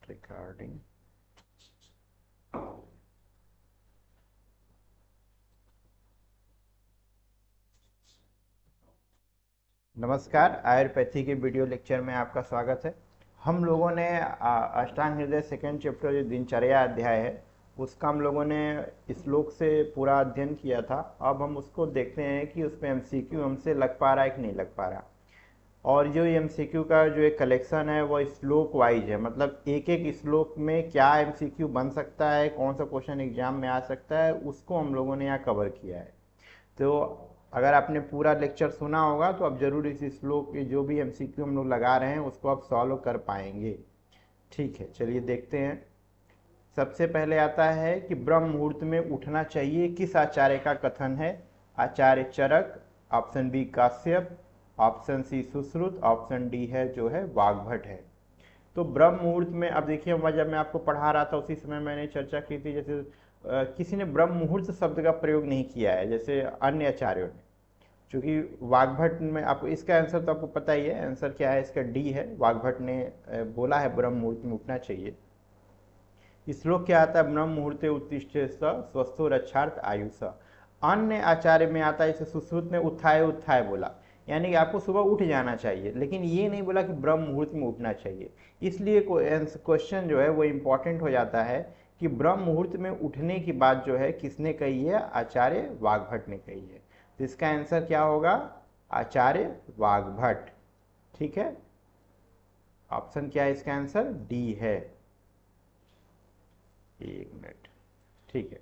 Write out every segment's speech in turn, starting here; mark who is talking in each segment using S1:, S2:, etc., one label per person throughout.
S1: Recording. नमस्कार, आयुर्वेदी के video lecture में आपका स्वागत है। हम लोगों ने अष्टांग हृदय सेकेंड चैप्टर जो दिनचर्या अध्याय है उसका हम लोगों ने श्लोक से पूरा अध्ययन किया था। अब हम उसको देखते हैं कि उसमें एमसीक्यू हमसे लग पा रहा है कि नहीं लग पा रहा। और जो एमसीक्यू का जो एक कलेक्शन है वो श्लोक वाइज है, मतलब एक एक श्लोक में क्या एमसीक्यू बन सकता है, कौन सा क्वेश्चन एग्जाम में आ सकता है, उसको हम लोगों ने यहाँ कवर किया है। तो अगर आपने पूरा लेक्चर सुना होगा तो आप जरूर इस श्लोक के जो भी एमसीक्यू हम लोग लगा रहे हैं उसको आप सॉल्व कर पाएंगे। ठीक है, चलिए देखते हैं। सबसे पहले आता है कि ब्रह्म मुहूर्त में उठना चाहिए, किस आचार्य का कथन है? आचार्य Charak, option B Kashyap, option C Sushruta, option D है जो है वाग्भट है। तो ब्रह्म मुहूर्त में अब देखिए, जब मैं आपको पढ़ा रहा था उसी समय मैंने चर्चा की थी, जैसे किसी ने ब्रह्म मुहूर्त शब्द का प्रयोग नहीं किया है जैसे अन्य आचार्यों ने। क्योंकि वाग्भट में आपको इसका आंसर तो आपको पता ही है, आंसर क्या है इसका? डी है। वाग्भट ने बोला है ब्रह्म मुहूर्त में उठना चाहिए। श्लोक क्या आता है? ब्रह्म मुहूर्ते उत्तिष्ठ स्वस्थो रक्षार्थ आयुष। अन्य आचार्य में आता है, जैसे सुश्रुत ने उत्थाय उत्थाय बोला, यानी कि आपको सुबह उठ जाना चाहिए, लेकिन ये नहीं बोला कि ब्रह्म मुहूर्त में उठना चाहिए। इसलिए क्वेश्चन जो है वो इंपॉर्टेंट हो जाता है कि ब्रह्म मुहूर्त में उठने की बात जो है किसने कही है? आचार्य वाग्भट ने कही है। तो इसका आंसर क्या होगा? आचार्य वाग्भट। ठीक है, ऑप्शन क्या है इसका आंसर? डी है। एक मिनट, ठीक है।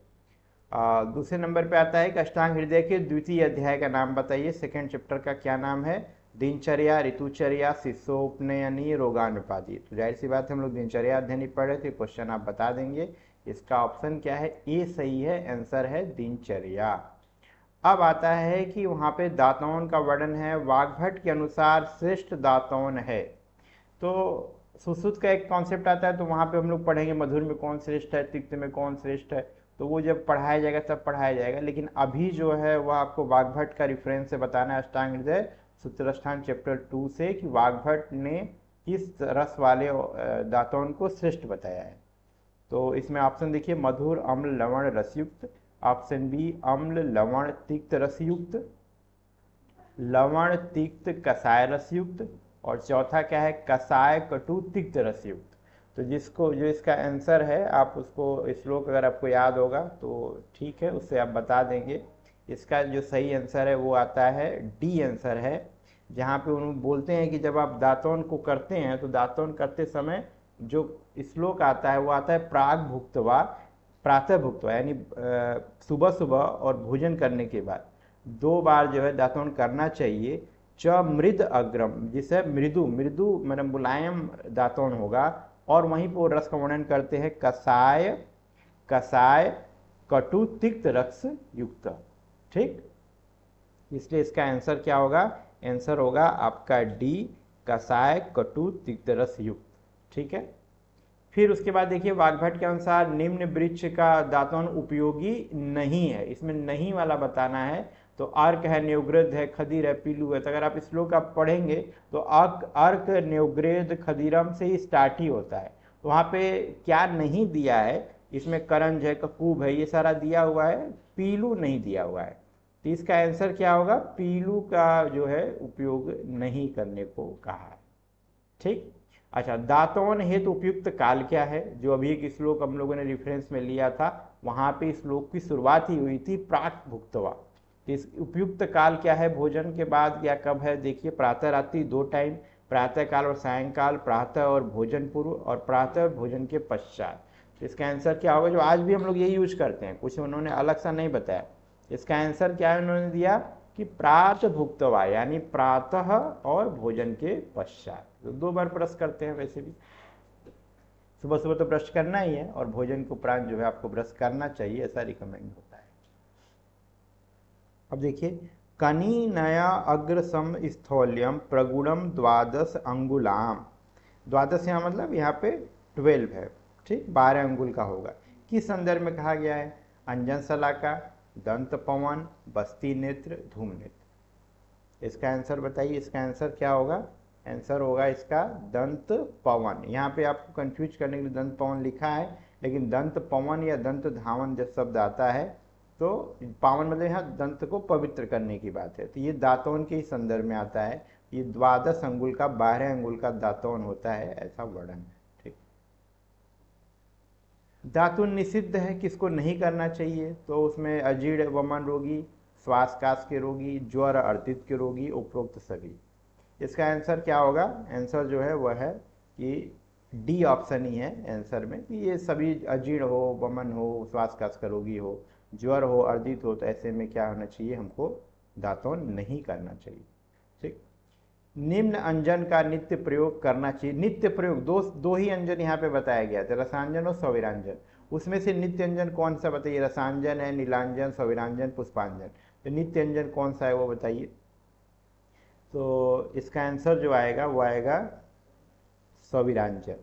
S1: दूसरे नंबर पे आता है कि अष्टांग हृदय के द्वितीय अध्याय का नाम बताइए। सेकंड चैप्टर का क्या नाम है? दिनचर्या, ऋतुचर्या, शिष्योपनयनी, रोगानुपाति। तो जाहिर सी बात है, हम लोग दिनचर्या अध्ययन ही पढ़ रहे थे, क्वेश्चन आप बता देंगे। इसका ऑप्शन क्या है? ए सही है, आंसर है दिनचर्या। अब आता है कि वहां पे दातौन का वर्णन है, वाग्भट के अनुसार श्रेष्ठ दातौन है। तो सुश्रुत का एक कॉन्सेप्ट आता है, तो वहाँ पे हम लोग पढ़ेंगे मधुर में कौन श्रेष्ठ है, तिक्त में कौन श्रेष्ठ है। तो वो जब पढ़ाया जाएगा तब पढ़ाया जाएगा, लेकिन अभी जो है वह आपको वाग्भट का रिफरेंस से बताना है, अष्टांग हृदय सूत्रस्थान चैप्टर 2 से, कि वाग्भट ने किस रस वाले दातौन को श्रेष्ठ बताया है। तो इसमें ऑप्शन देखिए, मधुर, अम्ल, लवण, रसयुक्त। ऑप्शन बी अम्ल, लवण, तिक्त, रसयुक्त। लवण, तिक्त, कसाय रसयुक्त। और चौथा क्या है? कसाय, कटु, तिक्त रसयुक्त। तो जिसको जो इसका आंसर है, आप उसको श्लोक अगर आपको याद होगा तो ठीक है, उससे आप बता देंगे। इसका जो सही आंसर है वो आता है डी आंसर है, जहाँ पे उन्होंने बोलते हैं कि जब आप दातौन को करते हैं तो दातौन करते समय जो श्लोक आता है वो आता है प्राग भुक्तवा, प्रातः भुक्तवा, यानी सुबह सुबह और भोजन करने के बाद 2 बार जो है दातून करना चाहिए। च मृद अग्रम, जिसे मृदु मृदु मतलब मुलायम दातून होगा। और वहीं पर रस का वर्णन करते हैं, कसाय, कसाय, कटु, तिक्त, रस युक्त। ठीक, इसलिए इसका आंसर क्या होगा? आंसर होगा आपका डी, कसाय, कटु, तिक्त, रस युक्त। ठीक है। फिर उसके बाद देखिए, वाग्भट के अनुसार निम्न वृक्ष का दातून उपयोगी नहीं है। इसमें नहीं वाला बताना है। तो अर्क है, न्योग्रेद है, खदीर है, पीलू है। तो अगर आप श्लोक आप पढ़ेंगे तो अर्क, न्योग्रेद, खदीरम से ही स्टार्ट ही होता है। तो वहाँ पे क्या नहीं दिया है? इसमें करंज है, ककूब है, ये सारा दिया हुआ है, पीलू नहीं दिया हुआ है। तो इसका आंसर क्या होगा? पीलू का जो है उपयोग नहीं करने को कहा है। ठीक। अच्छा, दातौन हेतु उपयुक्त काल क्या है? जो अभी एक श्लोक हम लोगों ने रेफरेंस में लिया था, वहां पे श्लोक की शुरुआत ही हुई थी प्राक भुक्तवा। इस उपयुक्त काल क्या है भोजन के बाद या कब है? देखिए, प्रातः रात्रि 2 टाइम, प्रातः काल और सायंकाल, प्रातः और भोजन पूर्व, और प्रातः भोजन के पश्चात। तो इसका आंसर क्या होगा? जो आज भी हम लोग यही यूज करते हैं, कुछ उन्होंने अलग सा नहीं बताया। इसका आंसर क्या है उन्होंने दिया कि प्रात भुक्तवा, यानी प्रातः और भोजन के पश्चात। तो 2 बार ब्रश करते हैं, वैसे भी सुबह सुबह तो ब्रश करना ही है, और भोजन के उपरांत जो है आपको ब्रश करना चाहिए, ऐसा रिकमेंड होता है। अब देखिए, कनीनया अग्रसम स्थौल्यम प्रगुणम 12 अंगुलाम। 12 यहाँ मतलब यहाँ पे 12 है। ठीक, 12 अंगुल का होगा। किस संदर्भ में कहा गया है? अंजन सलाका, दंत पवन, बस्ती नेत्र, धूम नेत्र। इसका आंसर बताइए, इसका आंसर क्या होगा? आंसर होगा इसका दंत पवन। यहाँ पे आपको कंफ्यूज करने के लिए दंत पवन लिखा है, लेकिन दंत पवन या दंत धावन जब शब्द आता है तो पावन मतलब यहाँ दंत को पवित्र करने की बात है, तो ये दातवन के ही संदर्भ में आता है। ये 12 अंगुल का 12 अंगुल का दातवन होता है, ऐसा वर्णन है। ठीक, दातुन निषिद्ध है, किसको नहीं करना चाहिए, तो उसमें अजीर्ण वमन रोगी, श्वासकाश के रोगी, ज्वर अर्दित के रोगी, उपरोक्त सभी। इसका आंसर क्या होगा, आंसर जो है वह है कि डी ऑप्शन ही है आंसर में, कि ये सभी अजीर्ण हो, वमन हो, श्वासकाश का रोगी हो, ज्वर हो, अर्दित हो, तो ऐसे में क्या होना चाहिए, हमको दातुन नहीं करना चाहिए। ठीक, निम्न अंजन का नित्य प्रयोग करना चाहिए। नित्य प्रयोग दो ही अंजन यहाँ पे बताया गया था, रसांजन और सविरांजन। उसमें से नित्य अंजन कौन सा बताइए, रसांजन है, नीलांजन, सविरांजन, पुष्पांजन। तो नित्य अंजन कौन सा है वो बताइए। तो इसका आंसर जो आएगा वो आएगा सविरांजन।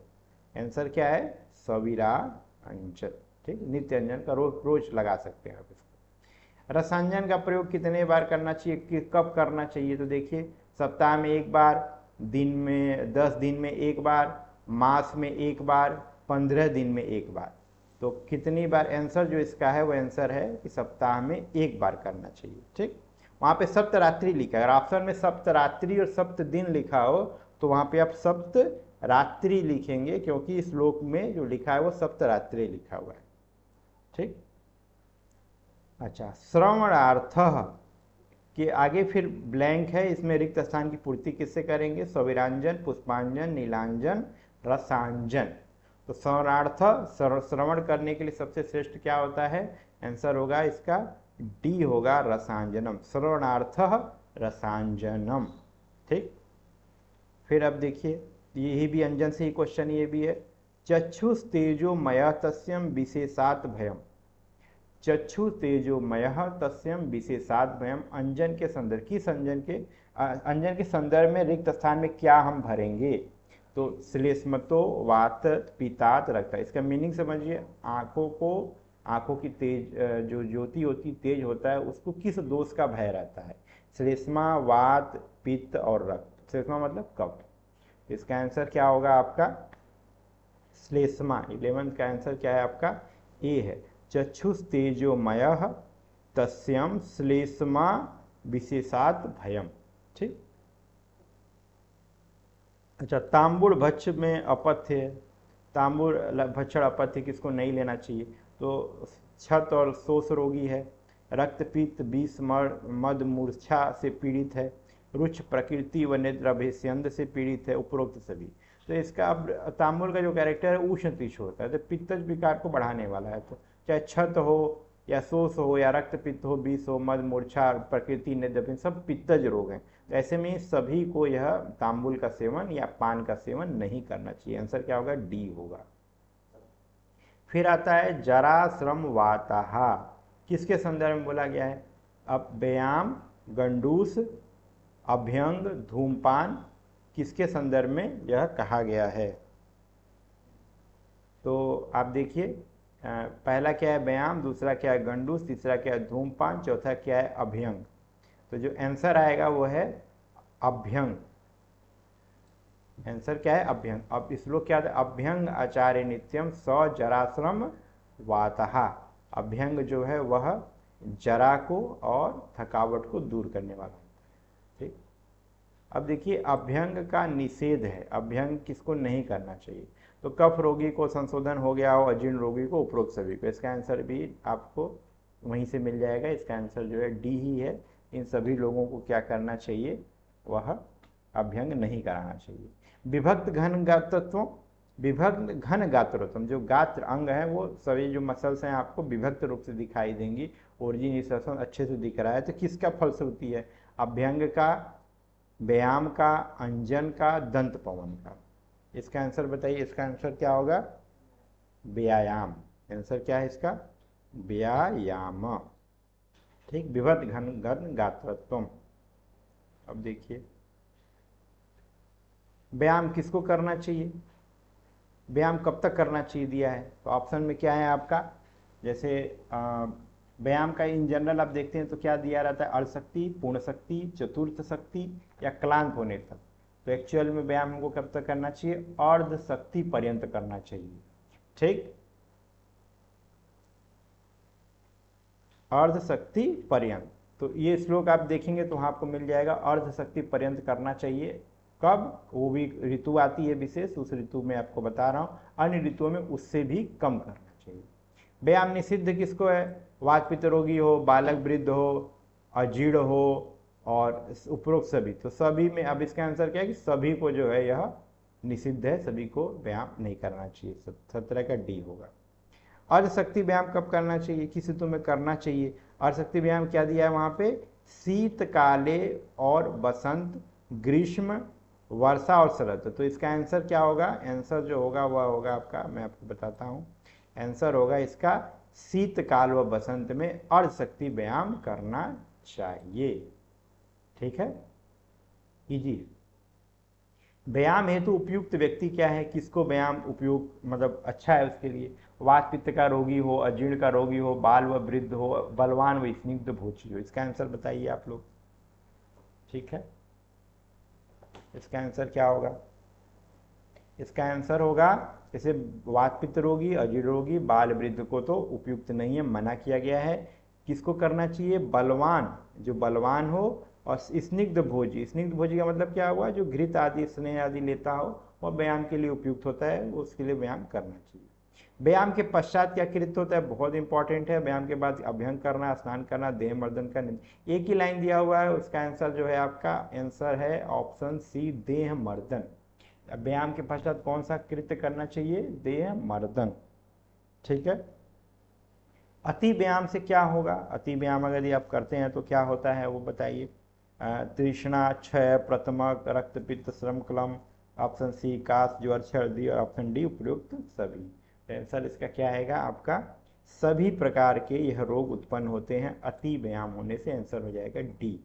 S1: आंसर क्या है, सविरांजन। ठीक, नित्य अंजन का रोज रोज लगा सकते हैं आप इसको। रसांजन का प्रयोग कितने बार करना चाहिए, कब करना चाहिए, तो देखिए सप्ताह में एक बार, दिन में 10 दिन में एक बार, मास में एक बार, 15 दिन में एक बार। तो कितनी बार, आंसर जो इसका है वो आंसर है कि सप्ताह में एक बार करना चाहिए। ठीक, वहाँ पे सप्तरात्रि लिखा है, अगर ऑप्शन में सप्तरात्रि और सप्त दिन लिखा हो तो वहाँ पे आप सप्तरात्रि लिखेंगे, क्योंकि इस श्लोक में जो लिखा है वो सप्तरात्रि लिखा हुआ है। ठीक, अच्छा, श्रवणार्थ के आगे फिर ब्लैंक है, इसमें रिक्त स्थान की पूर्ति किससे करेंगे, सविरांजन, पुष्पांजन, नीलांजन, रसांजन। तो श्रवणार्थ, श्रवण करने के लिए सबसे श्रेष्ठ क्या होता है, आंसर होगा इसका डी होगा, रसांजनम। श्रवणार्थ रसांजनम। ठीक, फिर अब देखिए यही भी अंजन से ही क्वेश्चन ये भी है, चक्षुष तेजोमय तस्यम विशेषात भयम। चक्षु तेजोमय तस्यम विशेषात भयम। अंजन के संदर्भ, किस अंजन के संदर्भ में रिक्त स्थान में क्या हम भरेंगे, तो श्लेष्मतो वात पितात रक्त। इसका मीनिंग समझिए, आंखों की तेज, जो ज्योति होती तेज होता है, उसको किस दोष का भय रहता है, श्लेष्मा, वात, पित्त और रक्त। श्लेष्मा मतलब कफ। इसका आंसर क्या होगा आपका, श्लेष्मा। 11th का आंसर क्या है आपका, ए है, चक्षुष तेजोमय तस्यम श्लेष्मा विशेषात भयम। ठीक, अच्छा, तांबुल भक्ष में अपथ्य है, तांबुल भक्षण अपथ्य, किसको नहीं लेना चाहिए, तो छत और शोष रोगी है, रक्तपित्त, विष, मद, मूर्छा से पीड़ित है, रुक्ष प्रकृति व नेत्राभेस्यंद से पीड़ित है, उपरोक्त सभी। तो इसका अब तांबुल का जो कैरेक्टर है उष्ण तीक्ष्ण होता है, तो पित्तज विकार को बढ़ाने वाला है। तो चाहे छत हो या शोष हो या रक्तपित्त हो, विष हो, मद, मूर्छा, प्रकृति, नेत्र, सब पित्तज रोग हैं। तो ऐसे में सभी को यह तांबुल का सेवन या पान का सेवन नहीं करना चाहिए। आंसर क्या होगा, डी होगा। फिर आता है जरा श्रम वाताहा, किसके संदर्भ में बोला गया है, अब व्यायाम, गंडूस, अभ्यंग, धूमपान, किसके संदर्भ में यह कहा गया है। तो आप देखिए, पहला क्या है व्यायाम, दूसरा क्या है गंडूस, तीसरा क्या है धूमपान, चौथा क्या है अभ्यंग। तो जो आंसर आएगा वो है अभ्यंग। आंसर क्या है, अभ्यंग। अब इस लोग क्या है, अभ्यंग आचार्य नित्यम स जराश्रम वातहा। अभ्यंग जो है वह जरा को और थकावट को दूर करने वाला होता है। ठीक, अब देखिए अभ्यंग का निषेध है, अभ्यंग किसको नहीं करना चाहिए, तो कफ रोगी को संशोधन हो गया हो, अजीर्ण रोगी को, उपरोक्त सभी को। इसका आंसर भी आपको वहीं से मिल जाएगा। इसका आंसर जो है डी ही है। इन सभी लोगों को क्या करना चाहिए, वह अभ्यंग नहीं कराना चाहिए। विभक्त घन गात्रत्व, विभक्त घन गात्रत्व, जो गात्र अंग है वो सभी जो मसल्स हैं आपको विभक्त रूप से दिखाई देंगी। ओरिजिन अच्छे से दिख रहा है, तो किसका फलश्रुति है, अभ्यंग का, व्यायाम का, अंजन का, दंत पवन का। इसका आंसर बताइए, इसका आंसर क्या होगा, व्यायाम। आंसर क्या है इसका, व्यायाम। ठीक, विभक्त घन घन गात्रत्वम। अब देखिए व्यायाम किसको करना चाहिए, व्यायाम कब तक करना चाहिए दिया है, तो ऑप्शन में क्या है आपका, जैसे व्यायाम का इन जनरल आप देखते हैं तो क्या दिया रहता है, अर्धशक्ति, पूर्ण शक्ति, चतुर्थ शक्ति या क्लांत होने तक। तो एक्चुअल में व्यायाम हमको कब तक करना चाहिए, अर्ध शक्ति पर्यंत करना चाहिए। ठीक, अर्ध शक्ति पर्यंत। तो ये श्लोक आप देखेंगे तो आपको मिल जाएगा, अर्ध शक्ति पर्यंत करना चाहिए। कब, वो भी ऋतु आती है विशेष, उस ऋतु में आपको बता रहा हूँ, अन्य ऋतुओं में उससे भी कम करना चाहिए। व्यायाम निषिद्ध किसको है, वातपित्त रोगी हो, बालक वृद्ध हो, अजीर्ण हो और उपरोक्त सभी। तो सभी में अब इसका आंसर क्या है कि सभी को जो है यह निषिद्ध है, सभी को व्यायाम नहीं करना चाहिए। 17 का डी होगा। अर्ध शक्ति व्यायाम कब करना चाहिए, किस ऋतु में करना चाहिए। अर्ध शक्ति व्यायाम क्या दिया है वहां पे, शीतकाले और बसंत, ग्रीष्म, वर्षा और शरद। तो इसका आंसर क्या होगा, आंसर जो होगा वह होगा आपका, मैं आपको बताता हूं, आंसर होगा इसका शीतकाल व बसंत में अर्ध शक्ति व्यायाम करना चाहिए। ठीक है, इजी। व्यायाम हेतु उपयुक्त व्यक्ति क्या है, किसको व्यायाम उपयुक्त मतलब अच्छा है उसके लिए। वात पित्त का रोगी हो, अजीर्ण का रोगी हो, बाल व वृद्ध हो, बलवान व स्निग्ध भोजी हो। इसका आंसर बताइए आप लोग। ठीक है, इसका आंसर क्या होगा, इसका आंसर होगा जैसे वात पित्त रोगी, अजीर्ण रोगी, बाल वृद्ध को तो उपयुक्त नहीं है, मना किया गया है। किसको करना चाहिए, बलवान, जो बलवान हो, और स्निग्ध भोजी। स्निग्ध भोजी का मतलब क्या हुआ, जो घृत आदि स्नेह आदि लेता हो वह व्यायाम के लिए उपयुक्त होता है, उसके लिए व्यायाम करना चाहिए। व्यायाम के पश्चात क्या कृत्य होता है, बहुत इंपॉर्टेंट है। व्यायाम के बाद अभ्यंग करना, स्नान करना, देह मर्दन करना। एक ही लाइन दिया हुआ है, उसका आंसर जो है आपका आंसर है ऑप्शन सी, देह मर्दन। व्यायाम के पश्चात कौन सा कृत्य करना चाहिए, देह मर्दन। ठीक है, अति व्यायाम से क्या होगा, अति व्यायाम अगर ये आप करते हैं तो क्या होता है वो बताइए। तृष्णा, क्षय, प्रथमक, रक्तपित्त, श्रमक्लम, ऑप्शन सी काश, ज्वर, सर्दी, और ऑप्शन डी उपयुक्त सभी। आंसर इसका क्या आएगा आपका, सभी प्रकार के यह रोग उत्पन्न होते हैं अति व्यायाम होने से। आंसर हो जाएगा डी।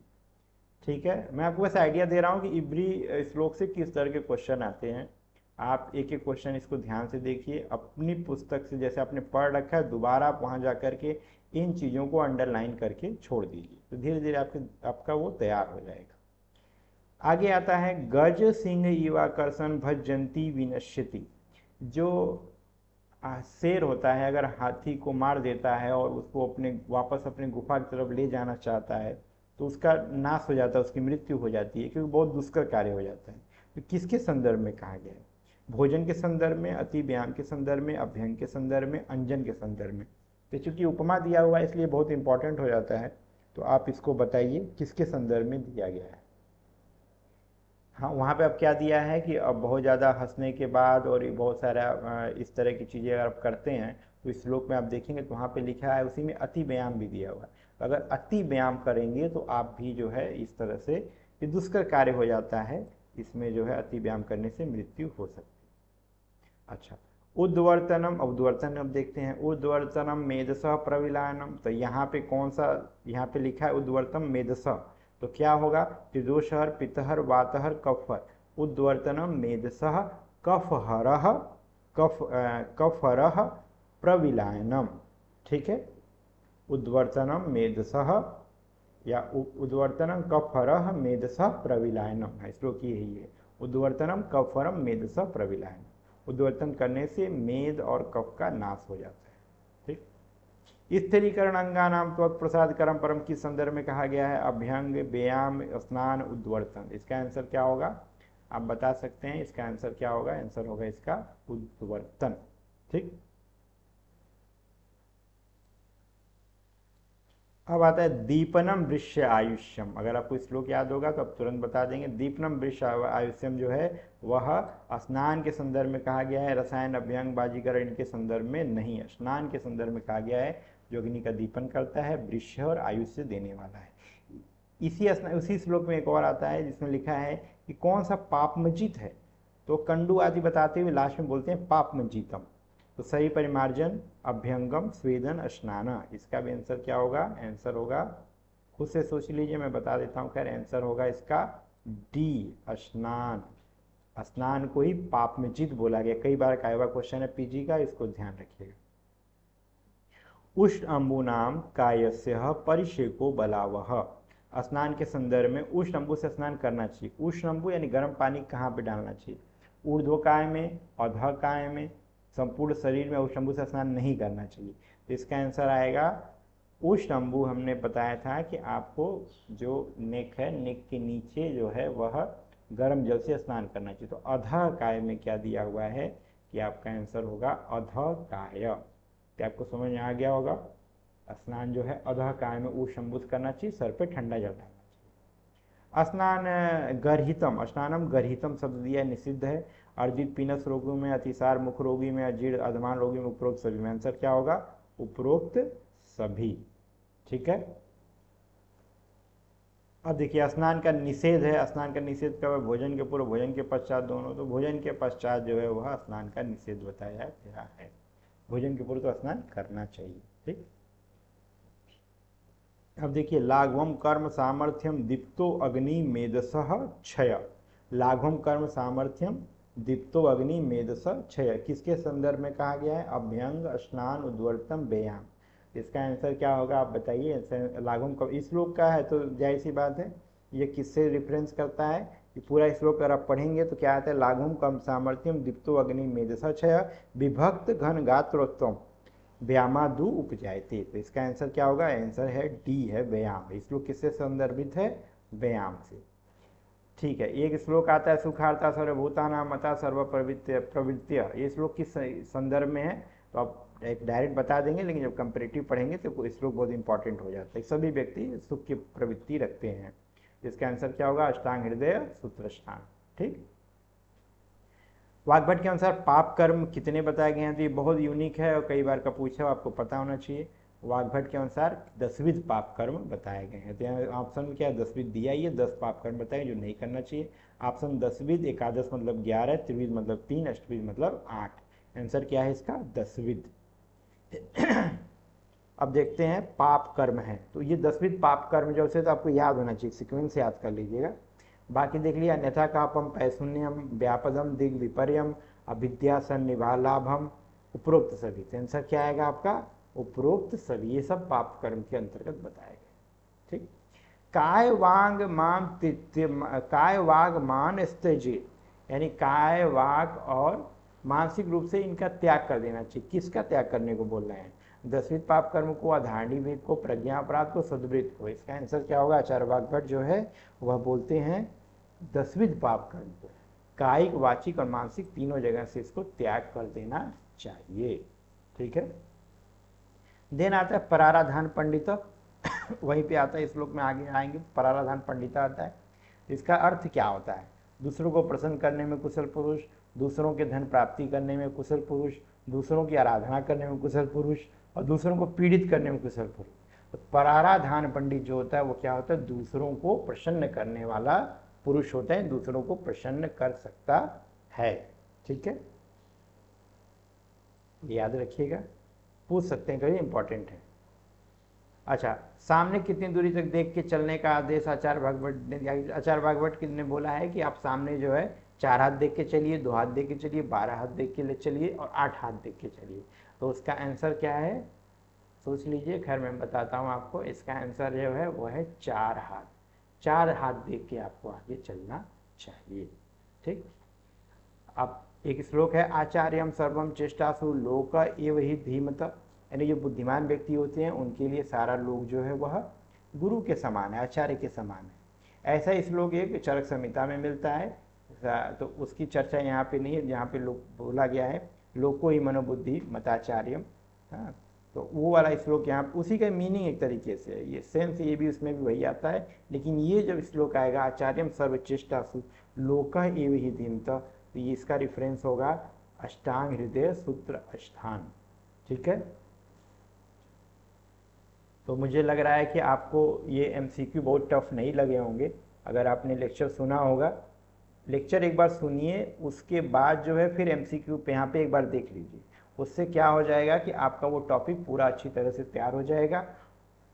S1: ठीक है, मैं आपको बस आइडिया दे रहा हूँ कि इवरी श्लोक से किस तरह के क्वेश्चन आते हैं। आप एक एक क्वेश्चन इसको ध्यान से देखिए, अपनी पुस्तक से जैसे आपने पढ़ रखा है दोबारा आप वहाँ जा करके इन चीज़ों को अंडरलाइन करके छोड़ दीजिए, तो धीरे धीरे आपका वो तैयार हो जाएगा। आगे आता है गज सिंह युवाकर्षण भजंती विनश्यति। जो शेर होता है अगर हाथी को मार देता है और उसको वापस अपने गुफा की तरफ ले जाना चाहता है तो उसका नाश हो जाता है, उसकी मृत्यु हो जाती है, क्योंकि बहुत दुष्कर कार्य हो जाता है। तो किसके संदर्भ में कहा गया है, भोजन के संदर्भ में, अति व्यायाम के संदर्भ में, अभ्यंग के संदर्भ में, अंजन के संदर्भ में। तो चूंकि उपमा दिया हुआ है इसलिए बहुत इंपॉर्टेंट हो जाता है, तो आप इसको बताइए किसके संदर्भ में दिया गया है। हाँ, वहाँ पे अब क्या दिया है कि अब बहुत ज़्यादा हंसने के बाद और ये बहुत सारा इस तरह की चीज़ें अगर आप करते हैं तो इस श्लोक में आप देखेंगे तो वहाँ पे लिखा है, उसी में अति व्यायाम भी दिया हुआ है। अगर अति व्यायाम करेंगे तो आप भी जो है इस तरह से ये दुष्कर कार्य हो जाता है, इसमें जो है अति व्यायाम करने से मृत्यु हो सकती है। अच्छा, उद्वर्तनम, उद्वर्तन अब देखते हैं। उद्वर्तनम मेधसः प्रविलायनम, तो यहाँ पे कौन सा, यहाँ पे लिखा है उद्वर्तम मेधसः, तो क्या होगा, त्रिदोषहर, पितहर, वातहर, कफहर। उद्वर्तनम मेधसः कफहरः कफहरः प्रविलायनम। ठीक है, उद्वर्तनम मेधसः या उद्वर्तनम कफहरः मेधसः प्रविलायनम, श्लोक यही है, उद्वर्तनम कफहरम मेधसः प्रविलायनम। उद्वर्तन करने से मेद और कफ का नाश हो जाता है। ठीक, स्थिरीकरण अंगानाम त्वक प्रसाद कर्म परम किस संदर्भ में कहा गया है, अभ्यंग, व्यायाम, स्नान, उद्वर्तन। इसका आंसर क्या होगा आप बता सकते हैं, इसका आंसर क्या होगा, आंसर होगा इसका उद्वर्तन। ठीक, अब आता है दीपनम वृक्ष आयुष्यम। अगर आपको श्लोक याद होगा तो आप तुरंत बता देंगे। दीपनम वृक्ष आयुष्यम जो है वह स्नान के संदर्भ में कहा गया है, रसायन, अभ्यंग, बाजीकरण इनके संदर्भ में नहीं है। स्नान के संदर्भ में कहा गया है, जो अग्नि का दीपन करता है, वृक्ष और आयुष्य देने वाला है। उसी श्लोक में एक और आता है जिसमें लिखा है कि कौन सा पापमजित है, तो कंडू आदि बताते हुए लास्ट में बोलते हैं पापमजितम। तो सही परिमार्जन, अभ्यंगम, स्वेदन, स्नान। इसका भी आंसर क्या होगा, आंसर होगा, खुद से सोच लीजिए, मैं बता देता हूँ। खैर आंसर होगा इसका डी, स्नान। स्नान को ही पापमजित बोला गया, कई बार का हुआ क्वेश्चन है पीजी का, इसको ध्यान रखिएगा। उष्ण अंबुनाम कायस्य परिषेको बलावह। स्नान के संदर्भ में उष्ण अम्बु से स्नान करना चाहिए। उष्ण अम्बु यानी गर्म पानी कहाँ पे डालना चाहिए? ऊर्ध्वकाय में, अधोकाय में, संपूर्ण शरीर में उष्ण अम्बु से स्नान नहीं करना चाहिए। तो इसका आंसर आएगा उष्ण अम्बु। हमने बताया था कि आपको जो नेक है, नेक के नीचे जो है वह गर्म जल से स्नान करना चाहिए। तो अधोकाय में क्या दिया हुआ है कि आपका आंसर होगा अधोकाय। क्या आपको समझ में आ गया होगा? स्नान जो है अधोकाय में उष्ण अम्बु से करना चाहिए, सर पे ठंडा जल डालना चाहिए। स्नान गर्हितम, स्नानम गर्हितम शब्द दिया, निषिद्ध है। अर्जित पीनस रोगों में, अतिसार मुख रोगी में, अजीर्ण अधमान रोगी में, उपरोक्त सभी में। आंसर क्या होगा? उपरोक्त सभी। ठीक है। अब देखिए स्नान का निषेध है। स्नान का निषेध कब है? भोजन के पूर्व, भोजन के पश्चात दोनों। तो भोजन के पश्चात जो है वह स्नान का निषेध बताया गया है। भोजन के पूर्व तो स्नान करना चाहिए। ठीक। अब देखिए लाघवम कर्म सामर्थ्यम दीप्तो अग्नि मेदसः क्षय। लाघवम कर्म सामर्थ्यम दीप्तो अग्नि मेदसः क्षय किसके संदर्भ में कहा गया है? अभ्यंग, स्नान, उद्वर्तम, व्यायाम। इसका आंसर क्या होगा आप बताइए? लाघवम कब इस श्लोक का है, तो जाहिर सी बात है ये किससे रिफरेंस करता है? ये पूरा श्लोक अगर आप पढ़ेंगे तो क्या आता है? लाघवम कर्म सामर्थ्यम दीप्तो अग्नि मेदसः क्षय विभक्त घन गात्रोत्तम व्यामादु उपजायते। तो इसका आंसर क्या होगा? आंसर है डी है व्यायाम। इस श्लोक किससे संदर्भित है? व्यायाम से। ठीक है। एक श्लोक आता है सुखार्ता सर्वभूतानां मता सर्व प्रवृत्य। ये श्लोक किस संदर्भ में है? तो आप डायरेक्ट बता देंगे, लेकिन जब कंपेरेटिव पढ़ेंगे तो श्लोक बहुत इंपॉर्टेंट हो जाता है। सभी व्यक्ति सुख की प्रवृत्ति रखते हैं। इसका आंसर क्या होगा? अष्टांग हृदय सूत्रस्थान। ठीक। वाग्भट के अनुसार पाप कर्म कितने बताए गए हैं? तो ये बहुत यूनिक है और कई बार का पूछा, आपको पता होना चाहिए। वाग्भट के अनुसार 10विध पाप कर्म बताए गए हैं। तो यहाँ ऑप्शन में क्या है? 10विध दिया ही है, 10 पाप कर्म बताए जो नहीं करना चाहिए। ऑप्शन 10विध, एकादश मतलब 11, त्रिविध मतलब 3, अष्टविध मतलब 8। आंसर क्या है इसका? 10विध। अब देखते हैं पाप कर्म है, तो ये 10विध पाप कर्म जो से तो आपको याद होना चाहिए, सिक्वेंस याद कर लीजिएगा। बाकी देख लिया, अन्यथा कापम, पैशून्यम, व्यापदम, दिग विपर्यम, अविद्या सन्निभालाभम, उपरोक्त सभी। तो आंसर क्या आएगा आपका? उपरोक्त सभी। ये सब पाप कर्म के अंतर्गत बताए गए। ठीक। काय वांग मान काय वाग मान स्त्यजेत, यानी काय वाग और मानसिक रूप से इनका त्याग कर देना चाहिए। किसका त्याग करने को बोल रहे हैं? 10विध पाप कर्म को, अधारणी भेद को, प्रज्ञा अपराध को, सद्वृत्त को। इसका आंसर क्या होगा? आचार्य वाग्भट जो है वह बोलते हैं 10विध पाप कर्म को कायिक, वाचिक और मानसिक तीनों जगह से इसको त्याग कर देना चाहिए। ठीक है। देन आता है पराराधान पंडित। वहीं पे आता है, इस श्लोक में आगे आएंगे। पराराधान पंडित आता है। इसका अर्थ क्या होता है? दूसरों को प्रसन्न करने में कुशल पुरुष, दूसरों के धन प्राप्ति करने में कुशल पुरुष, दूसरों की आराधना करने में कुशल पुरुष और दूसरों को पीड़ित करने में कुशल पुरुष। तो पराराधान पंडित जो होता है वो क्या होता है? दूसरों को प्रसन्न करने वाला पुरुष होता है, दूसरों को प्रसन्न कर सकता है। ठीक है, याद रखिएगा, पूछ सकते हैं कभी, इंपॉर्टेंट है। अच्छा, सामने कितनी दूरी तक देख के चलने का आदेश आचार्य भागवत ने, आचार्य भागवत ने बोला है कि आप सामने जो है 4 हाथ देख के चलिए, 2 हाथ देख के चलिए, 12 हाथ देख के चलिए और 8 हाथ देख के चलिए। तो उसका आंसर क्या है? सोच लीजिए। खैर मैं बताता हूँ आपको। इसका आंसर जो है वो है 4 हाथ। 4 हाथ देख के आपको आगे चलना चाहिए। ठीक। अब एक श्लोक है, आचार्यम सर्वम चेष्टासु लोक एव ही धीमत, यानी जो बुद्धिमान व्यक्ति होते हैं उनके लिए सारा लोक जो है वह गुरु के समान है, आचार्य के समान है। ऐसा श्लोक एक चरक संहिता में मिलता है, तो उसकी चर्चा यहाँ पे नहीं है। जहाँ पे लोग बोला गया है लोको ही मनोबुद्धि मताचार्यम, हाँ, तो वो वाला श्लोक यहाँ उसी का मीनिंग एक तरीके से है, ये सेंस ये भी उसमें भी वही आता है। लेकिन ये जब श्लोक आएगा आचार्यम सर्वचेष्टासु लोक एव ही धीमत, तो ये इसका रेफरेंस होगा अष्टांग हृदय सूत्र अष्टान। ठीक है। तो मुझे लग रहा है कि आपको ये एमसीक्यू बहुत टफ नहीं लगे होंगे। अगर आपने लेक्चर सुना होगा, लेक्चर एक बार सुनिए, उसके बाद जो है फिर एमसीक्यू पे यहाँ पे एक बार देख लीजिए। उससे क्या हो जाएगा कि आपका वो टॉपिक पूरा अच्छी तरह से तैयार हो जाएगा।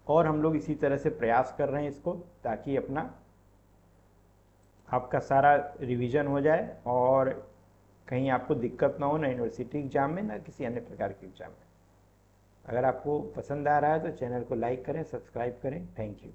S1: और हम लोग इसी तरह से प्रयास कर रहे हैं इसको, ताकि अपना आपका सारा रिवीजन हो जाए और कहीं आपको दिक्कत ना हो, ना यूनिवर्सिटी एग्जाम में, ना किसी अन्य प्रकार के एग्जाम में। अगर आपको पसंद आ रहा है तो चैनल को लाइक करें, सब्सक्राइब करें। Thank you.